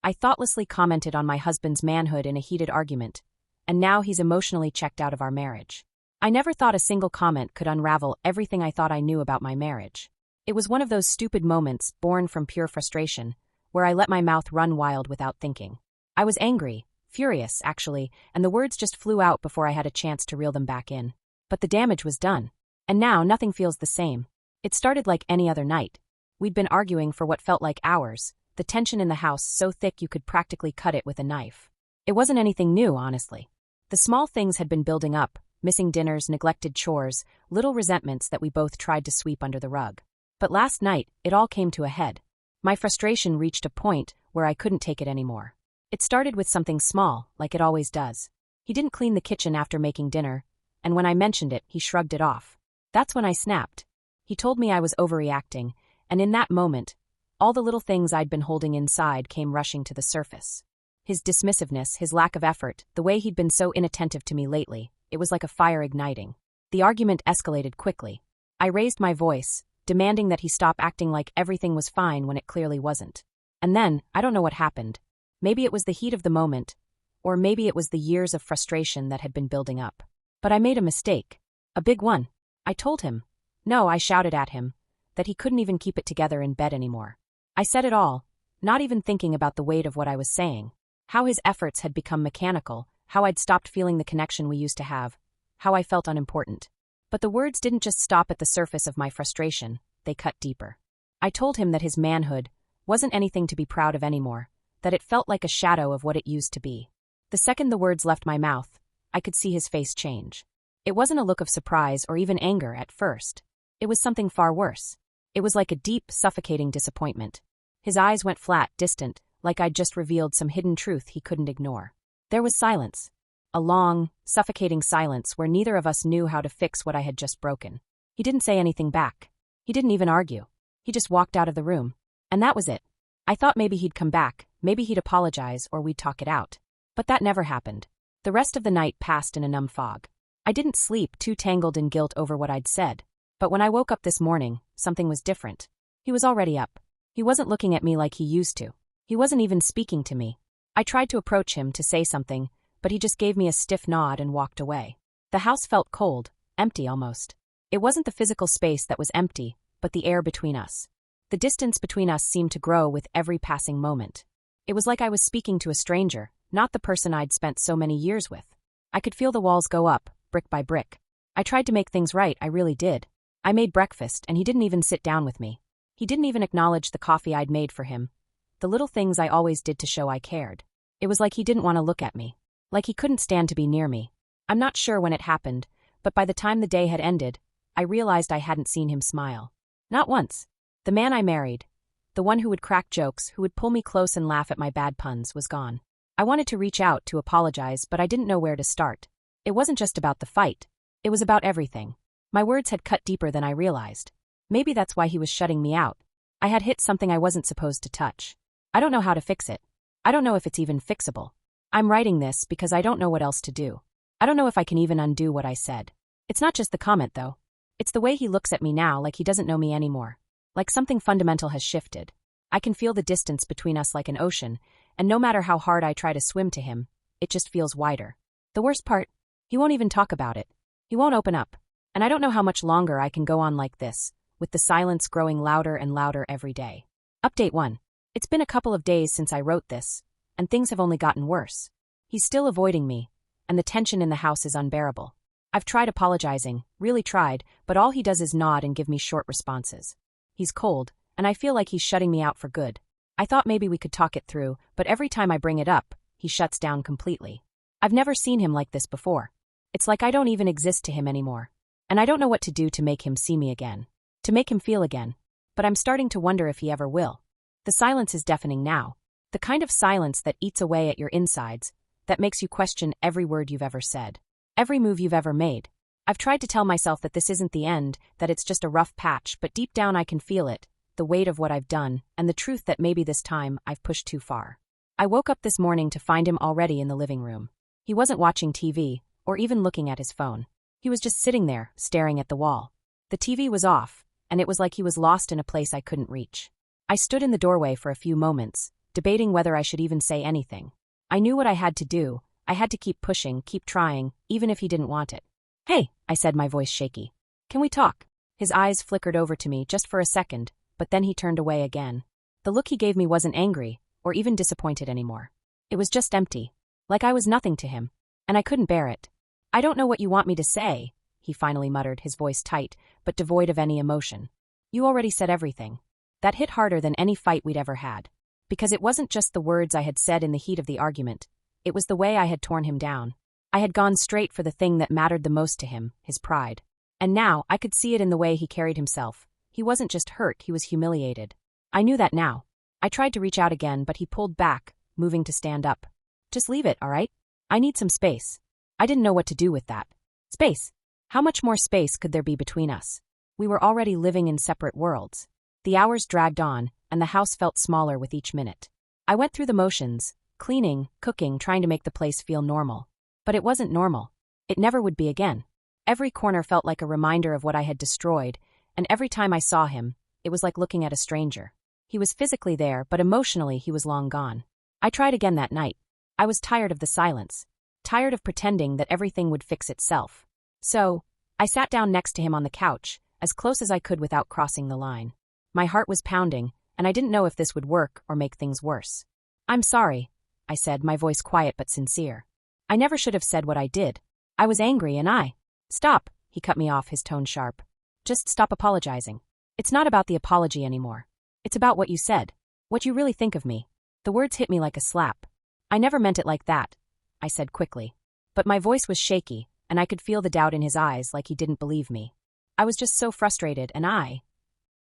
I thoughtlessly commented on my husband's manhood in a heated argument, and now he's emotionally checked out of our marriage. I never thought a single comment could unravel everything I thought I knew about my marriage. It was one of those stupid moments born from pure frustration, where I let my mouth run wild without thinking. I was angry, furious, actually, and the words just flew out before I had a chance to reel them back in. But the damage was done. And now nothing feels the same. It started like any other night. We'd been arguing for what felt like hours, the tension in the house so thick you could practically cut it with a knife. It wasn't anything new, honestly. The small things had been building up, missing dinners, neglected chores, little resentments that we both tried to sweep under the rug. But last night, it all came to a head. My frustration reached a point where I couldn't take it anymore. It started with something small, like it always does. He didn't clean the kitchen after making dinner, and when I mentioned it, he shrugged it off. That's when I snapped. He told me I was overreacting, and in that moment, all the little things I'd been holding inside came rushing to the surface. His dismissiveness, his lack of effort, the way he'd been so inattentive to me lately, it was like a fire igniting. The argument escalated quickly. I raised my voice, demanding that he stop acting like everything was fine when it clearly wasn't. And then, I don't know what happened. Maybe it was the heat of the moment, or maybe it was the years of frustration that had been building up. But I made a mistake. A big one. I told him. No, I shouted at him. That he couldn't even keep it together in bed anymore. I said it all, not even thinking about the weight of what I was saying. How his efforts had become mechanical, how I'd stopped feeling the connection we used to have, how I felt unimportant. But the words didn't just stop at the surface of my frustration, they cut deeper. I told him that his manhood wasn't anything to be proud of anymore, that it felt like a shadow of what it used to be. The second the words left my mouth, I could see his face change. It wasn't a look of surprise or even anger at first. It was something far worse. It was like a deep, suffocating disappointment. His eyes went flat, distant, like I'd just revealed some hidden truth he couldn't ignore. There was silence. A long, suffocating silence where neither of us knew how to fix what I had just broken. He didn't say anything back. He didn't even argue. He just walked out of the room. And that was it. I thought maybe he'd come back, maybe he'd apologize or we'd talk it out. But that never happened. The rest of the night passed in a numb fog. I didn't sleep, too tangled in guilt over what I'd said. But when I woke up this morning, something was different. He was already up. He wasn't looking at me like he used to. He wasn't even speaking to me. I tried to approach him to say something, but he just gave me a stiff nod and walked away. The house felt cold, empty almost. It wasn't the physical space that was empty, but the air between us. The distance between us seemed to grow with every passing moment. It was like I was speaking to a stranger, not the person I'd spent so many years with. I could feel the walls go up, brick by brick. I tried to make things right, I really did. I made breakfast, and he didn't even sit down with me. He didn't even acknowledge the coffee I'd made for him. The little things I always did to show I cared. It was like he didn't want to look at me. Like he couldn't stand to be near me. I'm not sure when it happened, but by the time the day had ended, I realized I hadn't seen him smile. Not once. The man I married, the one who would crack jokes, who would pull me close and laugh at my bad puns, was gone. I wanted to reach out to apologize, but I didn't know where to start. It wasn't just about the fight. It was about everything. My words had cut deeper than I realized. Maybe that's why he was shutting me out. I had hit something I wasn't supposed to touch. I don't know how to fix it. I don't know if it's even fixable. I'm writing this because I don't know what else to do. I don't know if I can even undo what I said. It's not just the comment, though. It's the way he looks at me now, like he doesn't know me anymore. Like something fundamental has shifted. I can feel the distance between us like an ocean, and no matter how hard I try to swim to him, it just feels wider. The worst part? He won't even talk about it. He won't open up. And I don't know how much longer I can go on like this, with the silence growing louder and louder every day. Update 1. It's been a couple of days since I wrote this, and things have only gotten worse. He's still avoiding me, and the tension in the house is unbearable. I've tried apologizing, really tried, but all he does is nod and give me short responses. He's cold, and I feel like he's shutting me out for good. I thought maybe we could talk it through, but every time I bring it up, he shuts down completely. I've never seen him like this before. It's like I don't even exist to him anymore. And I don't know what to do to make him see me again. To make him feel again. But I'm starting to wonder if he ever will. The silence is deafening now. The kind of silence that eats away at your insides, that makes you question every word you've ever said. Every move you've ever made. I've tried to tell myself that this isn't the end, that it's just a rough patch, but deep down I can feel it, the weight of what I've done, and the truth that maybe this time I've pushed too far. I woke up this morning to find him already in the living room. He wasn't watching TV, or even looking at his phone. He was just sitting there, staring at the wall. The TV was off, and it was like he was lost in a place I couldn't reach. I stood in the doorway for a few moments, debating whether I should even say anything. I knew what I had to do. I had to keep pushing, keep trying, even if he didn't want it. "Hey," I said, my voice shaky. "Can we talk?" His eyes flickered over to me just for a second, but then he turned away again. The look he gave me wasn't angry, or even disappointed anymore. It was just empty. Like I was nothing to him. And I couldn't bear it. "I don't know what you want me to say," he finally muttered, his voice tight, but devoid of any emotion. "You already said everything." That hit harder than any fight we'd ever had. Because it wasn't just the words I had said in the heat of the argument. It was the way I had torn him down. I had gone straight for the thing that mattered the most to him, his pride. And now, I could see it in the way he carried himself. He wasn't just hurt, he was humiliated. I knew that now. I tried to reach out again, but he pulled back, moving to stand up. "Just leave it, all right? I need some space." I didn't know what to do with that. Space? How much more space could there be between us? We were already living in separate worlds. The hours dragged on, and the house felt smaller with each minute. I went through the motions, cleaning, cooking, trying to make the place feel normal. But it wasn't normal. It never would be again. Every corner felt like a reminder of what I had destroyed, and every time I saw him, it was like looking at a stranger. He was physically there, but emotionally he was long gone. I tried again that night. I was tired of the silence. Tired of pretending that everything would fix itself. So, I sat down next to him on the couch, as close as I could without crossing the line. My heart was pounding, and I didn't know if this would work or make things worse. "I'm sorry," I said, my voice quiet but sincere. "I never should have said what I did. I was angry and I—" "Stop," he cut me off, his tone sharp. "Just stop apologizing. It's not about the apology anymore. It's about what you said. What you really think of me." The words hit me like a slap. "I never meant it like that," I said quickly. But my voice was shaky, and I could feel the doubt in his eyes, like he didn't believe me. I was just so frustrated, and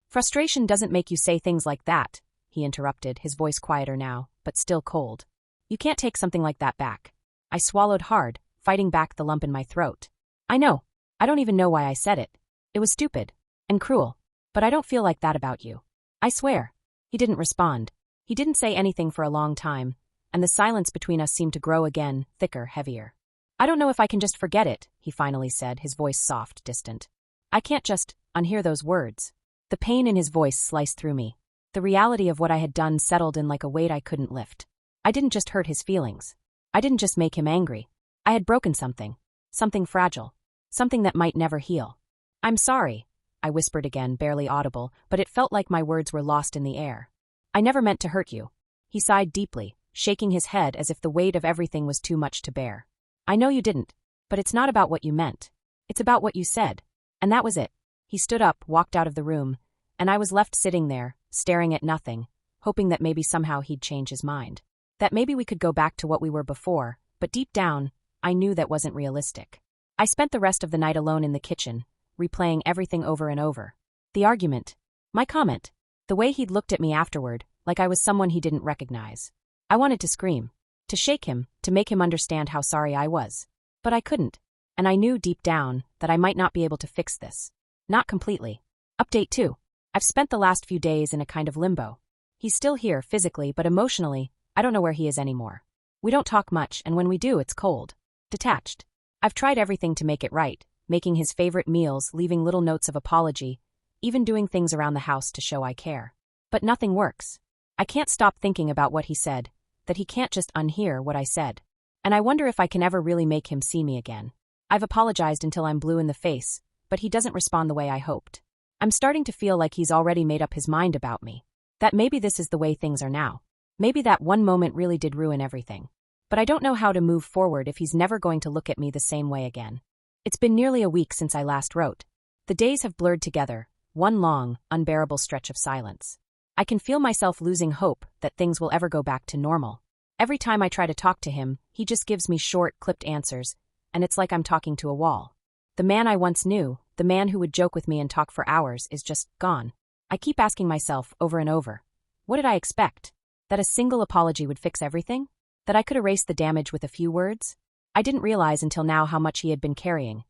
"Frustration doesn't make you say things like that," he interrupted, his voice quieter now, but still cold. "You can't take something like that back." I swallowed hard, fighting back the lump in my throat. "I know. I don't even know why I said it. It was stupid. And cruel. But I don't feel like that about you. I swear." He didn't respond. He didn't say anything for a long time, and the silence between us seemed to grow again, thicker, heavier. "I don't know if I can just forget it," he finally said, his voice soft, distant. "I can't just unhear those words." The pain in his voice sliced through me. The reality of what I had done settled in like a weight I couldn't lift. I didn't just hurt his feelings. I didn't just make him angry. I had broken something. Something fragile. Something that might never heal. "I'm sorry," I whispered again, barely audible, but it felt like my words were lost in the air. "I never meant to hurt you." He sighed deeply, shaking his head as if the weight of everything was too much to bear. "I know you didn't, but it's not about what you meant. It's about what you said. And that was it." He stood up, walked out of the room, and I was left sitting there, staring at nothing, hoping that maybe somehow he'd change his mind. That maybe we could go back to what we were before, but deep down, I knew that wasn't realistic. I spent the rest of the night alone in the kitchen, replaying everything over and over. The argument. My comment. The way he'd looked at me afterward, like I was someone he didn't recognize. I wanted to scream. To shake him, to make him understand how sorry I was. But I couldn't. And I knew deep down that I might not be able to fix this. Not completely. Update 2. I've spent the last few days in a kind of limbo. He's still here physically, but emotionally, I don't know where he is anymore. We don't talk much, and when we do, it's cold. Detached. I've tried everything to make it right, making his favorite meals, leaving little notes of apology, even doing things around the house to show I care. But nothing works. I can't stop thinking about what he said, that he can't just unhear what I said. And I wonder if I can ever really make him see me again. I've apologized until I'm blue in the face, but he doesn't respond the way I hoped. I'm starting to feel like he's already made up his mind about me. That maybe this is the way things are now. Maybe that one moment really did ruin everything. But I don't know how to move forward if he's never going to look at me the same way again. It's been nearly a week since I last wrote. The days have blurred together, one long, unbearable stretch of silence. I can feel myself losing hope that things will ever go back to normal. Every time I try to talk to him, he just gives me short, clipped answers, and it's like I'm talking to a wall. The man I once knew, the man who would joke with me and talk for hours, is just gone. I keep asking myself over and over, what did I expect? That a single apology would fix everything? That I could erase the damage with a few words? I didn't realize until now how much he had been carrying.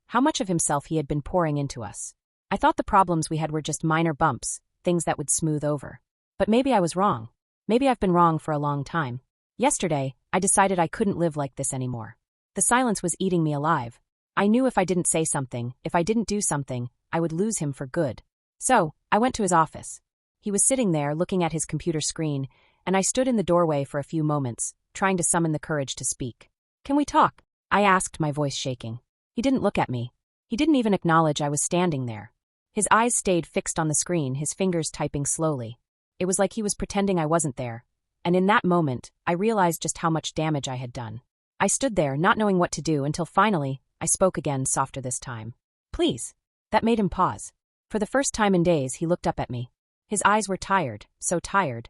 How much of himself he had been pouring into us. I thought the problems we had were just minor bumps, things that would smooth over. But maybe I was wrong. Maybe I've been wrong for a long time. Yesterday, I decided I couldn't live like this anymore. The silence was eating me alive. I knew if I didn't say something, if I didn't do something, I would lose him for good. So, I went to his office. He was sitting there looking at his computer screen, and I stood in the doorway for a few moments, trying to summon the courage to speak. "Can we talk?" I asked, my voice shaking. He didn't look at me. He didn't even acknowledge I was standing there. His eyes stayed fixed on the screen, his fingers typing slowly. It was like he was pretending I wasn't there, and in that moment, I realized just how much damage I had done. I stood there, not knowing what to do, until finally, I spoke again, softer this time. "Please." That made him pause. For the first time in days, he looked up at me. His eyes were tired, so tired,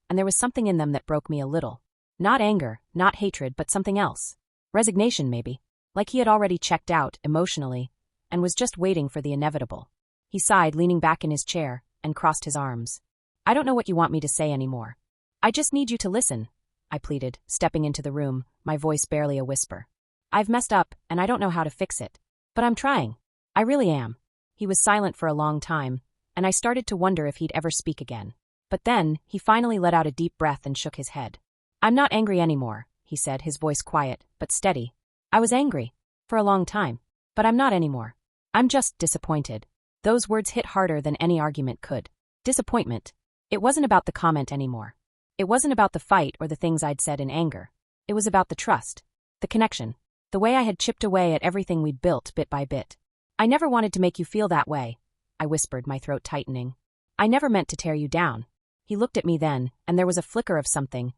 and there was something in them that broke me a little. Not anger, not hatred, but something else. Resignation, maybe. Like he had already checked out, emotionally, and was just waiting for the inevitable. He sighed, leaning back in his chair, and crossed his arms. "I don't know what you want me to say anymore. I just need you to listen," I pleaded, stepping into the room, my voice barely a whisper. "I've messed up, and I don't know how to fix it. But I'm trying. I really am." He was silent for a long time, and I started to wonder if he'd ever speak again. But then, he finally let out a deep breath and shook his head. "I'm not angry anymore," he said, his voice quiet, but steady. "I was angry. For a long time. But I'm not anymore. I'm just disappointed." Those words hit harder than any argument could. Disappointment. It wasn't about the comment anymore. It wasn't about the fight or the things I'd said in anger. It was about the trust. The connection. The way I had chipped away at everything we'd built bit by bit. "I never wanted to make you feel that way," I whispered, my throat tightening. "I never meant to tear you down." He looked at me then, and there was a flicker of something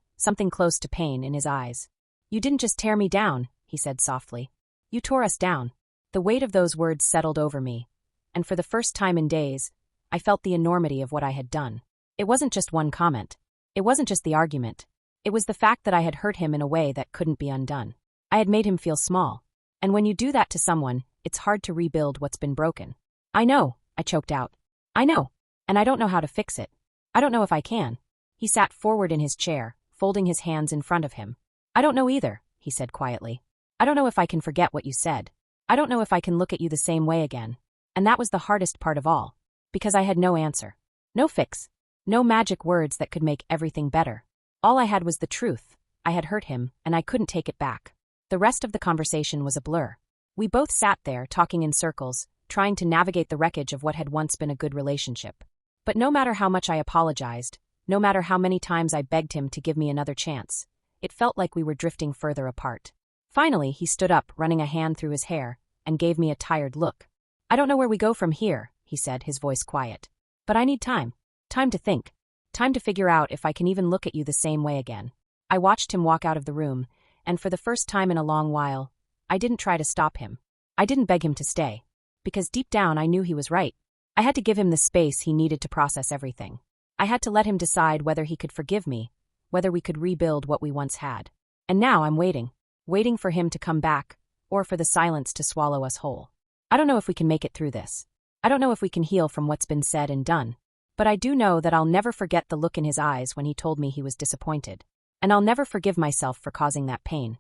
close to pain in his eyes. "You didn't just tear me down," he said softly. "You tore us down." The weight of those words settled over me, and for the first time in days, I felt the enormity of what I had done. It wasn't just one comment. It wasn't just the argument. It was the fact that I had hurt him in a way that couldn't be undone. I had made him feel small. And when you do that to someone, it's hard to rebuild what's been broken. "I know," I choked out. "I know. And I don't know how to fix it. I don't know if I can." He sat forward in his chair, folding his hands in front of him. "I don't know either," he said quietly. "I don't know if I can forget what you said. I don't know if I can look at you the same way again." And that was the hardest part of all. Because I had no answer. No fix. No magic words that could make everything better. All I had was the truth. I had hurt him, and I couldn't take it back. The rest of the conversation was a blur. We both sat there, talking in circles, trying to navigate the wreckage of what had once been a good relationship. But no matter how much I apologized, no matter how many times I begged him to give me another chance, it felt like we were drifting further apart. Finally, he stood up, running a hand through his hair, and gave me a tired look. "I don't know where we go from here," he said, his voice quiet. "But I need time. Time to think. Time to figure out if I can even look at you the same way again." I watched him walk out of the room, and for the first time in a long while, I didn't try to stop him. I didn't beg him to stay. Because deep down I knew he was right. I had to give him the space he needed to process everything. I had to let him decide whether he could forgive me, whether we could rebuild what we once had. And now I'm waiting. Waiting for him to come back, or for the silence to swallow us whole. I don't know if we can make it through this. I don't know if we can heal from what's been said and done. But I do know that I'll never forget the look in his eyes when he told me he was disappointed. And I'll never forgive myself for causing that pain.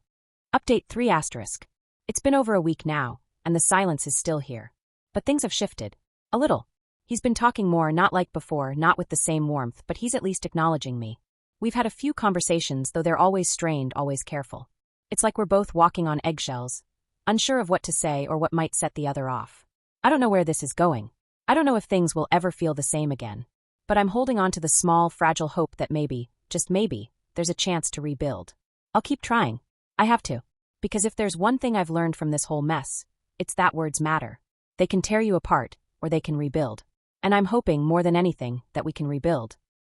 Update 3 asterisk. It's been over a week now, and the silence is still here. But things have shifted. A little. He's been talking more, not like before, not with the same warmth, but he's at least acknowledging me. We've had a few conversations, though they're always strained, always careful. It's like we're both walking on eggshells, unsure of what to say or what might set the other off. I don't know where this is going. I don't know if things will ever feel the same again. But I'm holding on to the small, fragile hope that maybe, just maybe, there's a chance to rebuild. I'll keep trying. I have to. Because if there's one thing I've learned from this whole mess, it's that words matter. They can tear you apart, or they can rebuild. And I'm hoping, more than anything, that we can rebuild.